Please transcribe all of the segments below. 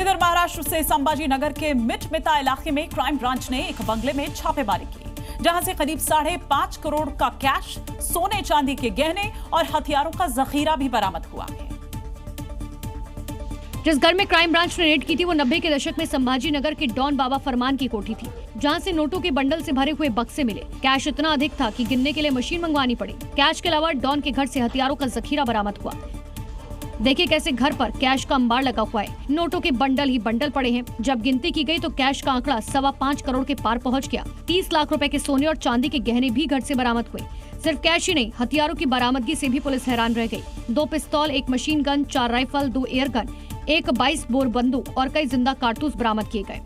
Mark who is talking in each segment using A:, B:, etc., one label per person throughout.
A: इधर महाराष्ट्र से संभाजी नगर के मिटमिता इलाके में क्राइम ब्रांच ने एक बंगले में छापेमारी की, जहां से करीब 5.5 करोड़ का कैश, सोने चांदी के गहने और हथियारों का जखीरा भी बरामद हुआ है।
B: जिस घर में क्राइम ब्रांच ने रेड की थी वो 90 के दशक में संभाजी नगर के डॉन बाबा फरमान की कोठी थी, जहां से नोटों के बंडल से भरे हुए बक्से मिले। कैश इतना अधिक था कि गिनने के लिए मशीन मंगवानी पड़ी। कैश के अलावा डॉन के घर से हथियारों का जखीरा बरामद हुआ। देखिए कैसे घर पर कैश का अंबार लगा हुआ है, नोटों के बंडल ही बंडल पड़े हैं। जब गिनती की गई तो कैश का आंकड़ा 5.25 करोड़ के पार पहुंच गया। 30 लाख रुपए के सोने और चांदी के गहने भी घर से बरामद हुए। सिर्फ कैश ही नहीं, हथियारों की बरामदगी से भी पुलिस हैरान रह गई। 2 पिस्तौल, 1 machine gun, 4 rifle, 2 air gun, एक 22 बोर बंदूक और कई जिंदा कारतूस बरामद किए गए।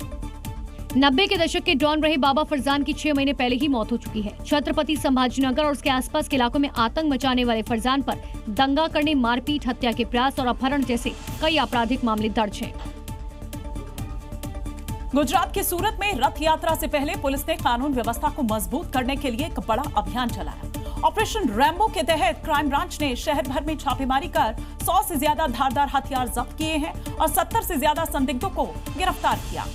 B: 90 के दशक के डॉन रहे बाबा फरजान की 6 महीने पहले ही मौत हो चुकी है। छत्रपति संभाजीनगर और उसके आसपास के इलाकों में आतंक मचाने वाले फरजान पर दंगा करने, मारपीट, हत्या के प्रयास और अपहरण जैसे कई आपराधिक मामले दर्ज हैं।
A: गुजरात के सूरत में रथ यात्रा से पहले पुलिस ने कानून व्यवस्था को मजबूत करने के लिए एक बड़ा अभियान चलाया। ऑपरेशन रैम्बो के तहत क्राइम ब्रांच ने शहर भर में छापेमारी कर 100 से ज्यादा धारदार हथियार जब्त किए हैं और 70 से ज्यादा संदिग्धों को गिरफ्तार किया।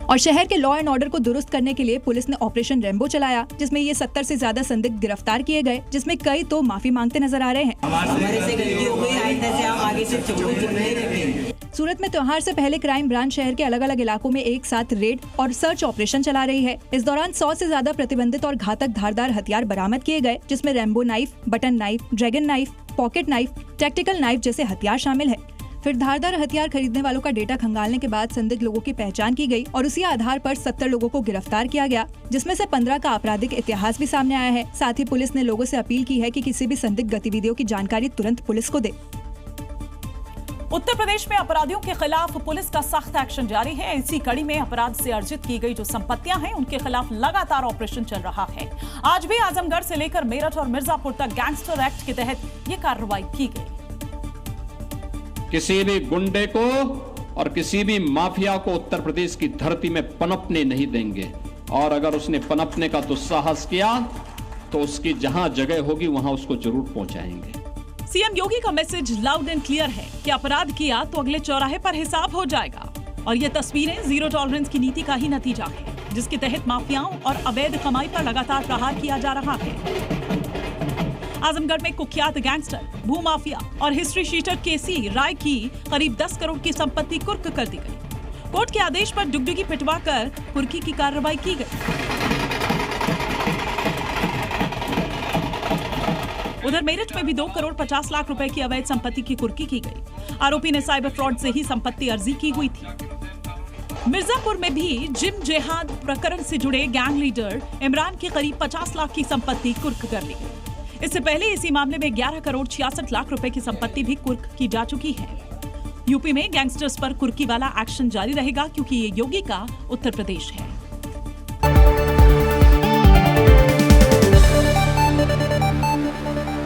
C: और शहर के लॉ एंड ऑर्डर को दुरुस्त करने के लिए पुलिस ने ऑपरेशन रैम्बो चलाया, जिसमें ये 70 से ज्यादा संदिग्ध गिरफ्तार किए गए, जिसमें कई तो माफी मांगते नजर आ रहे हैं।
D: हमारे से गलती हो गई, आइंदा से हम आगे से चोरी नहीं करेंगे।
C: सूरत में त्योहार से पहले क्राइम ब्रांच शहर के अलग अलग इलाकों में एक साथ रेड और सर्च ऑपरेशन चला रही है। इस दौरान 100 से ज्यादा प्रतिबंधित और घातक धारदार हथियार बरामद किए गए, जिसमें Rambo knife, button knife, dragon knife, pocket knife, tactical knife जैसे हथियार शामिल है। फिर धारदार हथियार खरीदने वालों का डेटा खंगालने के बाद संदिग्ध लोगों की पहचान की गई और उसी आधार पर 70 लोगों को गिरफ्तार किया गया, जिसमें से 15 का आपराधिक इतिहास भी सामने आया है। साथ ही पुलिस ने लोगों से अपील की है कि किसी भी संदिग्ध गतिविधियों की जानकारी तुरंत पुलिस को दे।
A: उत्तर प्रदेश में अपराधियों के खिलाफ पुलिस का सख्त एक्शन जारी है। इसी कड़ी में अपराध से अर्जित की गई जो संपत्तियां हैं उनके खिलाफ लगातार ऑपरेशन चल रहा है। आज भी आजमगढ़ से लेकर मेरठ और मिर्जापुर तक गैंगस्टर एक्ट के तहत ये कार्रवाई की गई।
E: किसी भी गुंडे को और किसी भी माफिया को उत्तर प्रदेश की धरती में पनपने नहीं देंगे, और अगर उसने पनपने का दुस्साहस किया तो उसकी जहां जगह होगी वहां उसको जरूर पहुंचाएंगे।
A: सीएम योगी का मैसेज लाउड एंड क्लियर है कि अपराध किया तो अगले चौराहे पर हिसाब हो जाएगा। और ये तस्वीरें जीरो टॉलरेंस की नीति का ही नतीजा है, जिसके तहत माफियाओं और अवैध कमाई पर लगातार प्रहार किया जा रहा है। आजमगढ़ में कुख्यात गैंगस्टर, भूमाफिया और हिस्ट्री शीटर केसी राय की करीब 10 करोड़ की संपत्ति कुर्क कर दी गई। कोर्ट के आदेश पर डुगडुगी पिटवाकर कुर्की की कार्रवाई की गई। उधर मेरठ में भी 2 करोड़ 50 लाख रुपए की अवैध संपत्ति की कुर्की की गई। आरोपी ने साइबर फ्रॉड से ही संपत्ति अर्जी की हुई थी। मिर्जापुर में भी जिम जेहाद प्रकरण से जुड़े गैंग लीडर इमरान की करीब 50 लाख की संपत्ति कुर्क कर ली गई। इससे पहले इसी मामले में 11 करोड़ 66 लाख रुपए की संपत्ति भी कुर्क की जा चुकी है। यूपी में गैंगस्टर्स पर कुर्की वाला एक्शन जारी रहेगा, क्योंकि ये योगी का उत्तर प्रदेश है।